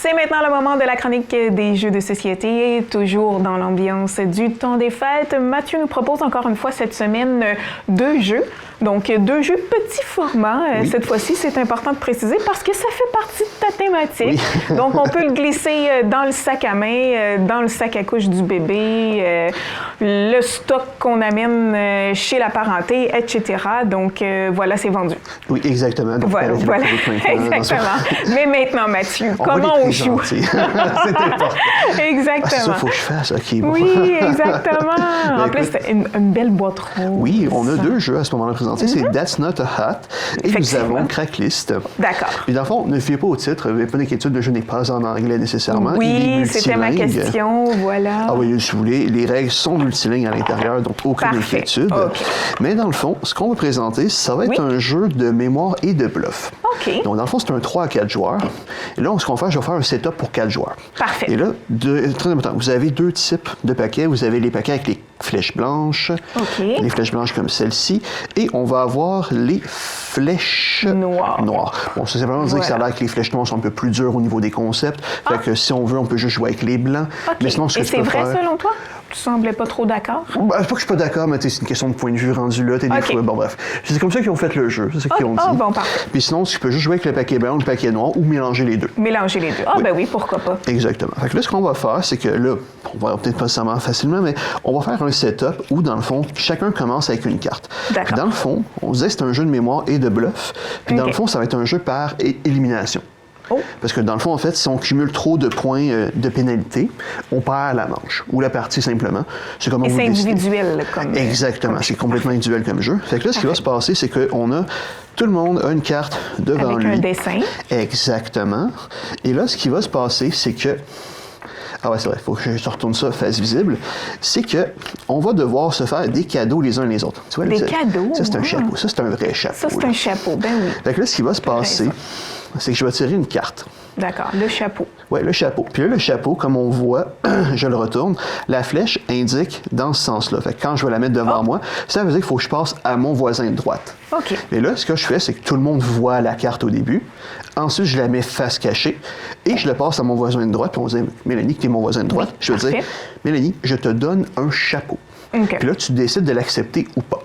C'est maintenant le moment de la chronique des jeux de société, toujours dans l'ambiance du temps des fêtes. Mathieu nous propose encore une fois cette semaine 2 jeux. Donc, 2 jeux petit format. Oui. Cette fois-ci, c'est important de préciser parce que ça fait partie de ta thématique. Oui. Donc, on peut le glisser dans le sac à main, dans le sac à couche du bébé, le stock qu'on amène chez la parenté, etc. Donc, voilà, c'est vendu. Oui, exactement. Donc, Voilà. Exactement. Mais maintenant, Mathieu, comment on joue? C'est important. Exactement. Ah, c'est ça qu'il faut que je fasse. OK, bon. Oui, exactement. En plus, c'est une belle boîte rose. Oui, on a 2 jeux à ce moment-là présentés. C'est That's Not a Hat et nous avons Cracklist. D'accord. Puis dans le fond, ne fiez pas au titre. Il n'y a pas d'inquiétude, le jeu n'est pas en anglais nécessairement. Oui, c'était ma question, voilà. Ah oui, si vous voulez, les règles sont multilingues à l'intérieur, donc aucune inquiétude. Okay. Mais dans le fond, ce qu'on va présenter, ça va être un jeu de mémoire et de bluff. OK. Donc dans le fond, c'est un 3 à 4 joueurs. Et là, ce qu'on va faire, je vais faire un setup pour 4 joueurs. Parfait. Et là, très important, vous avez 2 types de paquets. Vous avez les paquets avec les flèches blanches, les flèches blanches comme celle-ci, et on va avoir les flèches noires. Bon, c'est simplement dire que ça a l'air que les flèches noires sont un peu plus dures au niveau des concepts. Fait que si on veut, on peut juste jouer avec les blancs. Mais sinon, ce que et c'est vrai selon toi? Tu semblais pas trop d'accord? Ben, c'est pas que je suis pas d'accord, mais c'est une question de point de vue rendu là. Des fois, bon bref. C'est comme ça qu'ils ont fait le jeu. C'est ça qu'ils ont dit. Ah, bon, parfait. Puis sinon, tu peux juste jouer avec le paquet blanc ou le paquet noir ou mélanger les deux. Mélanger les deux. Ah, ben oui, pourquoi pas. Exactement. Fait que là, ce qu'on va faire, c'est que là, on va peut-être pas nécessairement facilement, mais on va faire un setup où, dans le fond, chacun commence avec une carte. Puis dans le fond, on disait que c'est un jeu de mémoire et de bluff. Puis dans le fond, ça va être un jeu par élimination. Parce que dans le fond, en fait, si on cumule trop de points de pénalité, on perd la manche ou la partie simplement. C'est comme on vous décide. Individuel comme. Exactement, c'est complètement individuel comme jeu. Fait que là, ce qui va se passer, c'est qu'on a tout le monde a une carte devant lui. Avec un dessin. Exactement. Et là, ce qui va se passer, c'est que ah ouais, c'est vrai, il faut que je retourne ça face visible. C'est que on va devoir se faire des cadeaux les uns les autres. Tu vois, des cadeaux? Ça, c'est un chapeau. Ça, c'est un vrai chapeau. Ça, c'est un chapeau, ben oui. Fait que là, ce qui va se passer, c'est que je vais tirer une carte. D'accord, le chapeau. Oui, le chapeau. Puis là, le chapeau, comme on voit, je le retourne, la flèche indique dans ce sens-là. Fait que quand je vais la mettre devant moi, ça veut dire qu'il faut que je passe à mon voisin de droite. OK. Et là, ce que je fais, c'est que tout le monde voit la carte au début. Ensuite, je la mets face cachée et je le passe à mon voisin de droite. Puis on va dire, Mélanie, que tu es mon voisin de droite. Je vais dire, Mélanie, je te donne un chapeau. Okay. Puis là, tu décides de l'accepter ou pas.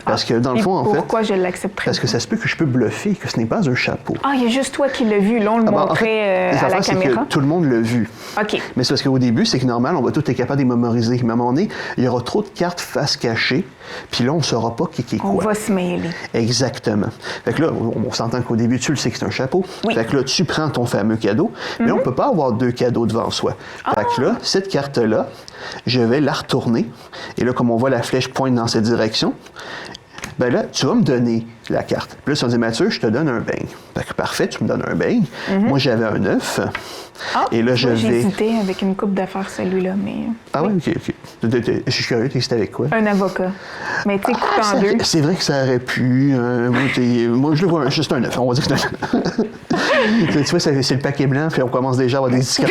Parce que dans le fond, en fait. Pourquoi je l'accepterais? Parce que ça se peut que je peux bluffer que ce n'est pas un chapeau. Ah, il y a juste toi qui l'as vu. Là, on le montrait à la caméra. Que tout le monde l'a vu. OK. Mais c'est parce qu'au début, c'est que normal, on va tout être capable de les mémoriser. Mais à un moment donné, il y aura trop de cartes face cachée. Puis là, on ne saura pas qui est quoi. On va se mêler. Exactement. Fait que là, on s'entend qu'au début, tu le sais que c'est un chapeau. Oui. Fait que là, tu prends ton fameux cadeau. Mais on ne peut pas avoir 2 cadeaux devant soi. Fait que là, cette carte-là, je vais la retourner. Et là, comme on voit, la flèche pointe dans cette direction. Ben là, tu vas me donner la carte. Puis là, si on dit, Mathieu, je te donne un beigne. Fait que parfait, tu me donnes un beigne. Moi, j'avais un œuf. Et là, je vais... J'ai hésité avec une coupe d'affaires, celui-là, mais... Ah oui, OK. Je suis curieux, t'es avec quoi? Un avocat. Mais tu sais, coupé en deux. C'est vrai que ça aurait pu. Moi, je le vois juste un œuf. On va dire que c'est un œuf. Tu vois, c'est le paquet blanc, puis on commence déjà à avoir des discards.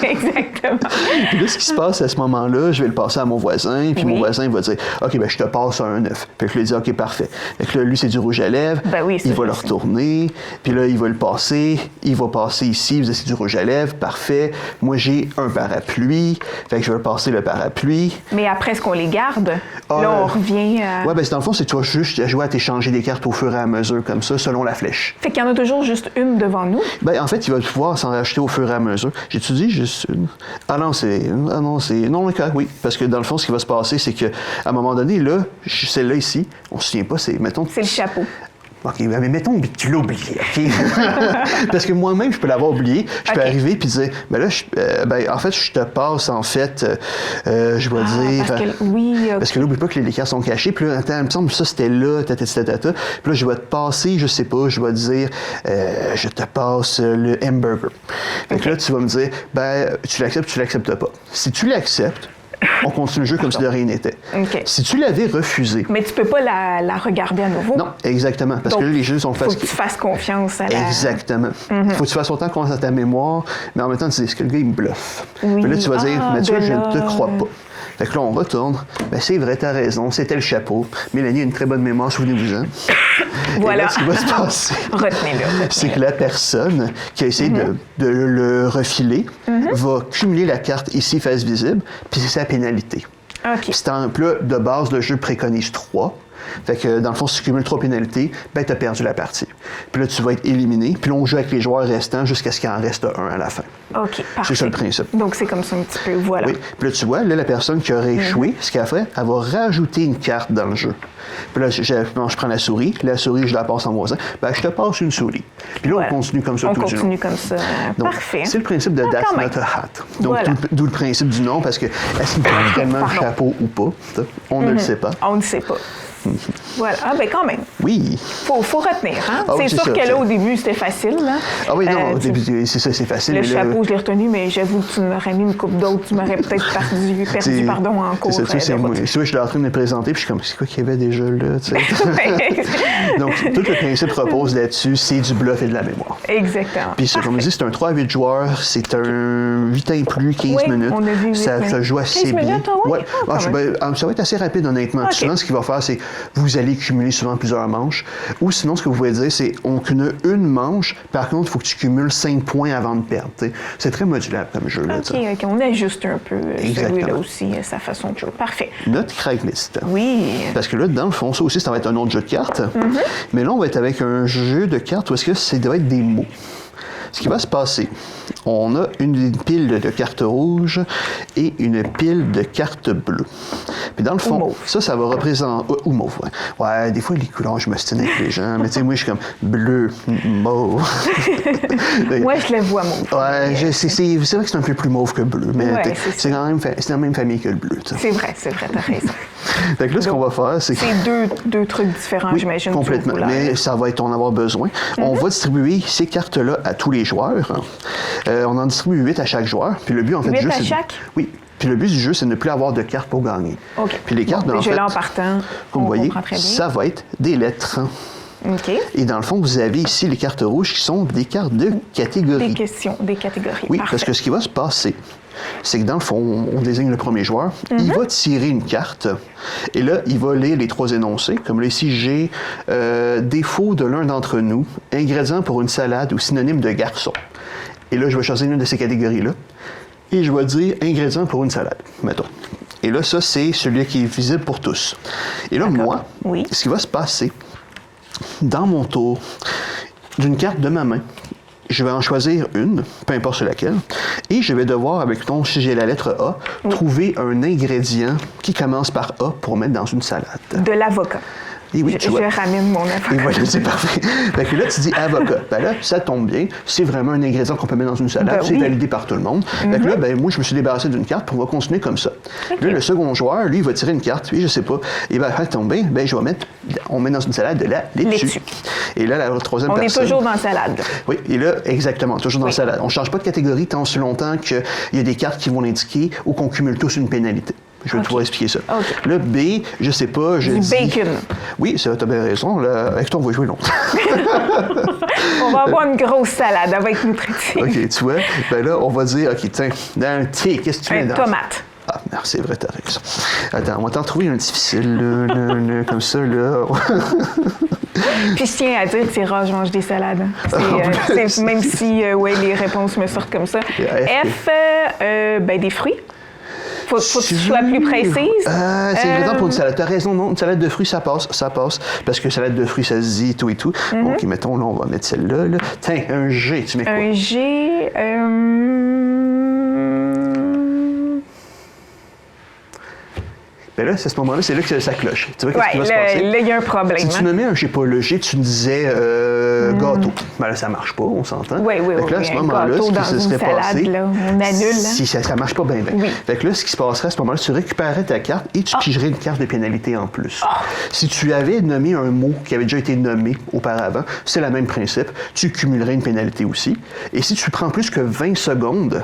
Exactement. Puis là, ce qui se passe à ce moment-là, je vais le passer à mon voisin, puis mon voisin va dire, OK, ben je te passe un œuf. Puis je lui dis, OK, parfait. Fait que là, lui, c'est du rouge à lèvres. Ben oui, il va le retourner, puis là, il va le passer. Il va passer ici, c'est du rouge à lèvres, parfait. Moi, j'ai un parapluie, fait que je vais passer le parapluie. Mais après, est-ce qu'on les garde? Là, on revient à... Ouais, ben dans le fond, c'est toi juste jouer à t'échanger des cartes au fur et à mesure, comme ça, selon la flèche. Fait qu'il y en a toujours juste une devant nous? Ben en fait, il va pouvoir s'en racheter au fur et à mesure. J'ai-tu dit juste une? Non, oui. Parce que dans le fond, ce qui va se passer, c'est qu'à un moment donné, là, celle-là ici, on se souvient pas, mettons... C'est le chapeau. OK, mais mettons que tu l'as oublié, OK? Parce que moi-même, je peux l'avoir oublié. Je peux arriver puis dire, ben là, en fait, je te passe, en fait, je vais dire... Parce que, oui, parce que là, n'oublie pas que les cartes sont cachées. Puis là, attends, il me semble que ça, c'était là, Puis là, je vais te passer, je sais pas, je vais dire, je te passe le hamburger. Fait que là, tu vas me dire, ben, tu l'acceptes pas. Si tu l'acceptes, on continue le jeu comme si de rien n'était. Okay. Si tu l'avais refusé... Mais tu peux pas la regarder à nouveau. Non, exactement. Parce donc, que là, les jeux sont faciles. Il faut que tu fasses confiance à la... Exactement. Il faut que tu fasses autant confiance à ta mémoire, mais en même temps, tu dis, est-ce que le gars, il me bluffe? Oui. Puis là, tu vas dire, Mathieu, je ne te crois pas. Fait que là, on retourne. Ben, c'est vrai, t'as raison, c'était le chapeau. Mélanie a une très bonne mémoire, souvenez-vous-en. Voilà. Et là, ce qui va se passer, c'est que la personne qui a essayé de le refiler va cumuler la carte ici, face visible, puis c'est sa pénalité. OK. Puis c'est un plat de base, le jeu préconise 3. Fait que, dans le fond, si tu cumules 3 pénalités, ben, tu as perdu la partie. Puis là, tu vas être éliminé. Puis là, on joue avec les joueurs restants jusqu'à ce qu'il en reste un à la fin. OK, parfait. C'est ça le principe. Donc, c'est comme ça un petit peu, voilà. Oui. Puis là, tu vois, là, la personne qui aurait échoué, ce qu'elle fait, elle va rajouter une carte dans le jeu. Puis là, je prends la souris, je la passe en voisin. Ben, je te passe une souris. Puis là, on continue comme ça tout du long. On continue comme ça. Donc, parfait. C'est le principe de That's Not a Hat. Donc, voilà. d'où le principe du nom, parce que est-ce qu'il prend vraiment un chapeau ou pas? On ne le sait pas. On ne sait pas. Voilà. Ah, ben quand même. Oui. Faut retenir, hein? Ah, c'est sûr ça, que là, au début, c'était facile, là. Ah oui, non, au début, c'est ça, c'est facile. Le chapeau, je l'ai retenu, mais j'avoue que tu m'aurais mis une coupe d'autres, tu m'aurais peut-être perdu en cours. C'est ça, c'est moi. Je suis en train de me présenter, puis je suis comme, c'est quoi qu'il y avait déjà là, tu sais? Donc, tout le principe repose là-dessus, c'est du bluff et de la mémoire. Exactement. Puis, comme je dis, c'est un 3 à 8 joueurs, c'est un 8 ans et plus, 15 minutes. On a vu 8 ça joue assez bien. Minutes, ouais. Ça va être assez rapide, honnêtement. Okay. Souvent, ce qu'il va faire, c'est vous allez cumuler souvent plusieurs manches. Ou sinon, ce que vous pouvez dire, c'est on cumule une manche, par contre, il faut que tu cumules 5 points avant de perdre. T'sais. C'est très modulable comme jeu. Là, OK, on ajuste un peu celui-là aussi, sa façon de jouer. Parfait. Notre Craigslist. Oui. Parce que là, dans le fond, ça aussi, ça va être un autre jeu de cartes. Mais là, on va être avec un jeu de cartes où est-ce que ça doit être des mots. Ce qui va se passer, on a une pile de cartes rouges et une pile de cartes bleues. Puis dans le fond, ça va représenter... Ou mauve, ouais. Ouais, des fois, les couleurs, je me stine avec les gens. Mais tu sais, moi, je suis comme bleu, mauve. Moi, je le vois mauve. Ouais, c'est vrai que c'est un peu plus mauve que bleu, mais c'est quand même c'est la même famille que le bleu. C'est vrai, t'as raison. Donc là, ce qu'on va faire, c'est... C'est deux trucs différents, j'imagine. Complètement, mais ça va être, on en avoir besoin. On va distribuer ces cartes-là à tous les joueurs. On en distribue 8 à chaque joueur. Puis le but, en fait, 8 du jeu, à chaque? Oui. Puis le but du jeu, c'est de ne plus avoir de cartes pour gagner. OK. Puis les cartes, en fait, là, en partant, comme vous voyez, ça va être des lettres. OK. Et dans le fond, vous avez ici les cartes rouges qui sont des cartes de catégorie. Des catégories. Oui, parfait. parce que ce qui va se passer, c'est que dans le fond, on désigne le premier joueur, il va tirer une carte, et là, il va lire les 3 énoncés. Comme là, ici, j'ai défaut de l'un d'entre nous, ingrédient pour une salade ou synonyme de garçon. Et là, je vais choisir une de ces catégories-là, et je vais dire ingrédient pour une salade, mettons. Et là, ça, c'est celui qui est visible pour tous. Et là, moi, ce qui va se passer, dans mon tour, d'une carte de ma main, je vais en choisir une, peu importe sur laquelle, et je vais devoir, si j'ai la lettre A, trouver un ingrédient qui commence par A pour mettre dans une salade. De l'avocat. Et oui, je ramène mon avocat. Et voilà, c'est parfait. Fait que là, tu dis avocat. Ben là, ça tombe bien. C'est vraiment un ingrédient qu'on peut mettre dans une salade. C'est validé par tout le monde. Fait que là, moi, je me suis débarrassé d'une carte, puis on va continuer comme ça. Là, le second joueur, lui, il va tirer une carte, puis je sais pas. Et ben, ça tombe bien, on met dans une salade de la laitue. Et là, la troisième personne... On est toujours dans la salade. Oui, et là, exactement, toujours dans la salade. On ne change pas de catégorie tant aussi longtemps qu'il y a des cartes qui vont l'indiquer ou qu'on cumule tous une pénalité. Je vais pouvoir expliquer ça. Le B, je sais pas, je dis... bacon. Oui, ça, t'as bien raison. Là, avec toi, on va jouer longtemps. On va avoir une grosse salade, elle va être nutritive. OK, tu vois, ben là, on va dire, OK, tiens, dans un thé, qu'est-ce que tu mets dans? Tomate. Ah, non, c'est vrai, t'as raison. Attends, on va t'en trouver un difficile, là, comme ça, là. Puis je tiens à dire que c'est rare, je mange des salades. Même si les réponses me sortent comme ça. F, des fruits. Faut que tu sois plus précise. C'est ingrédient pour une salade. T'as raison, non, une salade de fruits, ça passe. Parce que salade de fruits, ça se dit tout et tout. Donc, mettons, là, on va mettre celle-là. Là. Tiens, un G, tu mets quoi? Un G, Ben là, c'est à ce moment-là, c'est là que ça cloche. Tu vois qu'est-ce qui va se passer? Là, il y a un problème. Si tu nommais un, je sais pas, le G, tu me disais gâteau. Ben là, ça marche pas, on s'entend. Oui. Fait que là, à ce moment-là, ce qui se serait passé... Là, on annule. Si ça marche pas bien. Oui. Fait que là, ce qui se passerait à ce moment-là, tu récupérerais ta carte et tu pigerais une carte de pénalité en plus. Si tu avais nommé un mot qui avait déjà été nommé auparavant, c'est le même principe. Tu cumulerais une pénalité aussi. Et si tu prends plus que 20 secondes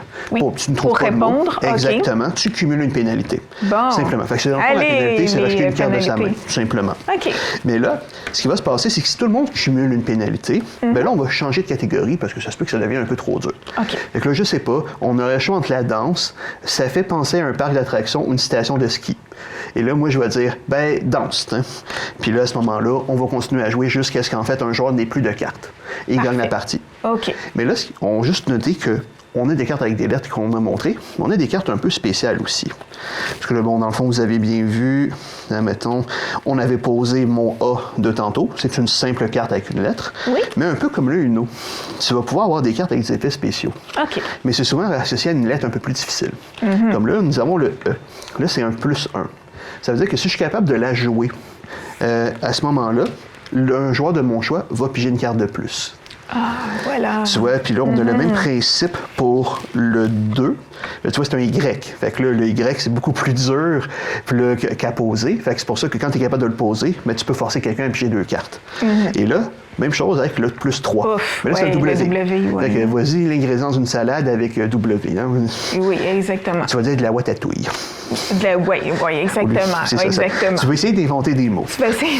tu ne trouves pas répondre, de mot, exactement, tu cumules une pénalité. Bon. Simplement. Fait que la pénalité, c'est racheter une carte de sa main, tout simplement. OK. Mais là, ce qui va se passer, c'est que si tout le monde cumule une pénalité, ben là, on va changer de catégorie parce que ça se peut que ça devienne un peu trop dur. OK. Fait que là, je sais pas, on aurait le choix entre la danse, ça fait penser à un parc d'attractions ou une station de ski. Et là, moi, je vais dire, ben, danse. Hein. Puis là, à ce moment-là, on va continuer à jouer jusqu'à ce qu'en fait, un joueur n'ait plus de cartes. Et il gagne la partie. OK. Mais là, on va juste noter que on a des cartes avec des lettres qu'on a montrées, mais on a des cartes un peu spéciales aussi. Parce que là, bon, dans le fond, vous avez bien vu, mettons, on avait posé mon A de tantôt. C'est une simple carte avec une lettre. Oui. Mais un peu comme le Uno. Tu vas pouvoir avoir des cartes avec des effets spéciaux. OK. Mais c'est souvent associé à une lettre un peu plus difficile. Comme là, nous avons le E. Là, c'est un +1. Ça veut dire que si je suis capable de la jouer, à ce moment-là, un joueur de mon choix va piger une carte de plus. Ah, voilà. Tu vois, puis là, on a le même principe pour le 2. Là, tu vois, c'est un Y. Fait que là, le Y, c'est beaucoup plus dur qu'à poser. Fait que c'est pour ça que quand tu es capable de le poser, mais tu peux forcer quelqu'un à piger 2 cartes. Et là, même chose avec le +3. Ouf, mais là, c'est le W. Le W, ouais. Fait que voici l'ingrédient d'une salade avec W. Hein? Oui, exactement. Tu vas dire de la watatouille. Oui, exactement. C'est ça, exactement. Tu vas essayer d'inventer des mots. Tu vas essayer.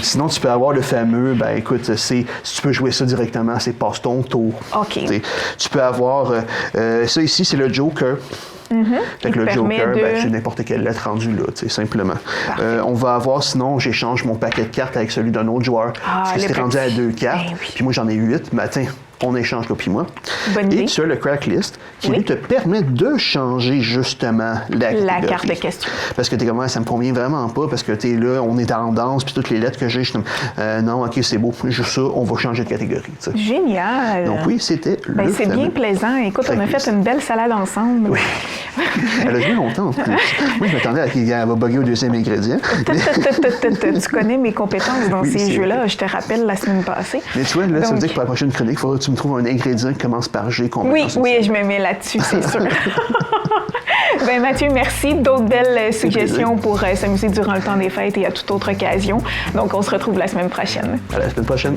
Sinon, tu peux avoir le fameux, ben écoute, si tu peux jouer ça directement, c'est passe ton tour. OK. Tu peux avoir, ça ici, c'est le Joker. Fait que le Joker, ben, c'est n'importe quelle lettre rendue là, simplement. On va avoir, sinon, j'échange mon paquet de cartes avec celui d'un autre joueur. Parce que c'était rendu à 2 cartes. Ben oui. Puis moi, j'en ai 8. Mais attends, on échange, toi puis moi. Bonne idée. Et tu as le crack list qui lui te permet de changer justement la carte de question. Parce que t'es comme, ça me convient vraiment pas, parce que t'es là, on est en danse, puis toutes les lettres que j'ai, je suis comme, non, ok, c'est beau, juste ça, on va changer de catégorie. T'sais. Génial. Donc oui, c'était le c'est bien plaisant. Écoute, on a fait une belle salade ensemble. Oui. Elle a joué longtemps en plus. Moi, je m'attendais à qu'elle va bugger au deuxième ingrédient. Tu connais mes compétences dans ces jeux-là. Je te rappelle la semaine passée. Mais tu vois, là, ça veut dire que pour la prochaine chronique, il faudra que tu me trouves un ingrédient qui commence par G. Oui, je me mets là-dessus, c'est sûr. Ben Mathieu, merci. D'autres belles suggestions pour s'amuser durant le temps des fêtes et à toute autre occasion. Donc, on se retrouve la semaine prochaine. À la semaine prochaine.